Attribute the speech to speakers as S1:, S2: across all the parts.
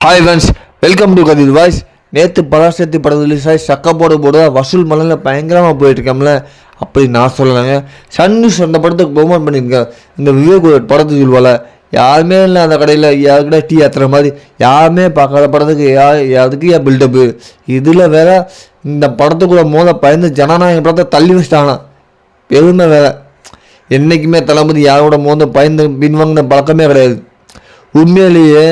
S1: Hi friends, welcome to Kathir voice. நேற்று பராசக்தி படம் release ஆகி சக்க போட வசூல் மலையில் பயங்கரமாக போயிட்டுருக்கோம்ல. அப்படி நான் சொல்லலைங்க. சன்னியூஸ் அந்த படத்துக்கு பவுமன் பண்ணியிருக்கேன். இந்த விவேக் படத்துக்கு சொல்வால யாருமே இல்லை அந்த கடையில் யாருக்கிட்ட டீ ஏற்றுற மாதிரி யாருமே பார்க்காத படத்துக்கு அதுக்கு ஏன் பில்டப்பு. இதில் வேற இந்த படத்துக்குள்ள பயந்து ஜனநாயக படத்தை தள்ளி வச்சிட்டானா பெருமை வேற. என்றைக்குமே தளபதி யாரோட பயந்து பின்வாங்கின பழக்கமே கிடையாது. உண்மையிலேயே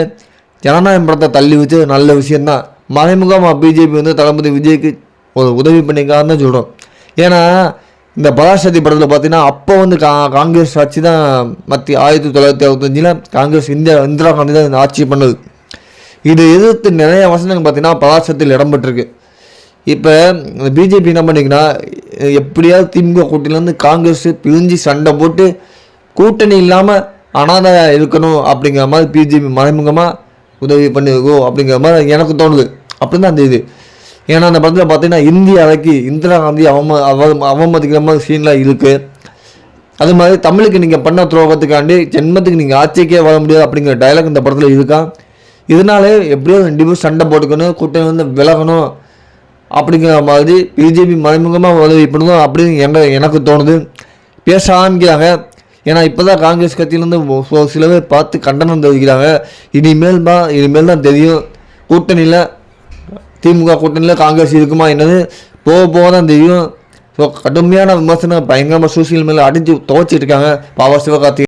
S1: ஜனநாயகம் படத்தை தள்ளி வச்சு நல்ல விஷயந்தான். மறைமுகமாக பிஜேபி தளபதி விஜய்க்கு ஒரு உதவி பண்ணிக்கான்னு தான் சொல்கிறோம். ஏன்னா இந்த பராசக்தி படத்தில் பார்த்தீங்கன்னா அப்போ காங்கிரஸ் ஆட்சி தான் 1965 காங்கிரஸ் இந்திரா காந்தி தான் ஆட்சி பண்ணுது. இது எதிர்த்து நிறைய வசனங்கள் பார்த்தீங்கன்னா பராசக்தியில் இடம்பெற்றிருக்கு. இப்போ இந்த பிஜேபி என்ன பண்ணிங்கன்னா எப்படியாவது திமுக கூட்டணியிலேருந்து காங்கிரஸ் பிரிஞ்சு சண்டை போட்டு கூட்டணி இல்லாமல் அனாதையாக இருக்கணும் அப்படிங்கிற மாதிரி பிஜேபி மறைமுகமாக உதவி பண்ணிருக்கோம் அப்படிங்கிற மாதிரி எனக்கு தோணுது. அப்படி தான் அந்த இது. ஏன்னா அந்த படத்தில் பார்த்தீங்கன்னா இந்திய அலைக்கு இந்திரா காந்தி அவமதிக்கிற மாதிரி சீன்லாம் இருக்குது. அது மாதிரி தமிழுக்கு நீங்கள் பண்ண துரோகத்துக்காண்டி ஜென்மத்துக்கு நீங்கள் ஆட்சிக்கே வர முடியாது அப்படிங்கிற டைலாக் இந்த படத்தில் இருக்கான். இதனாலே எப்படியோ 2 பேரும் சண்டை போட்டுக்கணும், கூட்டணி விலகணும் அப்படிங்கிற மாதிரி பிஜேபி மறைமுகமாக உதவி பண்ணுவோம் அப்படின்னு எனக்கு தோணுது. பேச ஆரம்பிக்கிறாங்க. ஏன்னா இப்போ தான் காங்கிரஸ் கட்சியிலேருந்து சில பேர் பார்த்து கண்டனம் தெரிவிக்கிறாங்க. இனிமேல் தான் தெரியும் கூட்டணியில் திமுக கூட்டணியில் காங்கிரஸ் இருக்குமா என்னது போக தான் தெரியும். ஸோ கடுமையான விமர்சனம் பயங்கரமாக சோசியல் மீடியாவில் அடித்து துவச்சிட்டு இருக்காங்க பாபா சிவகார்த்திகேயன்.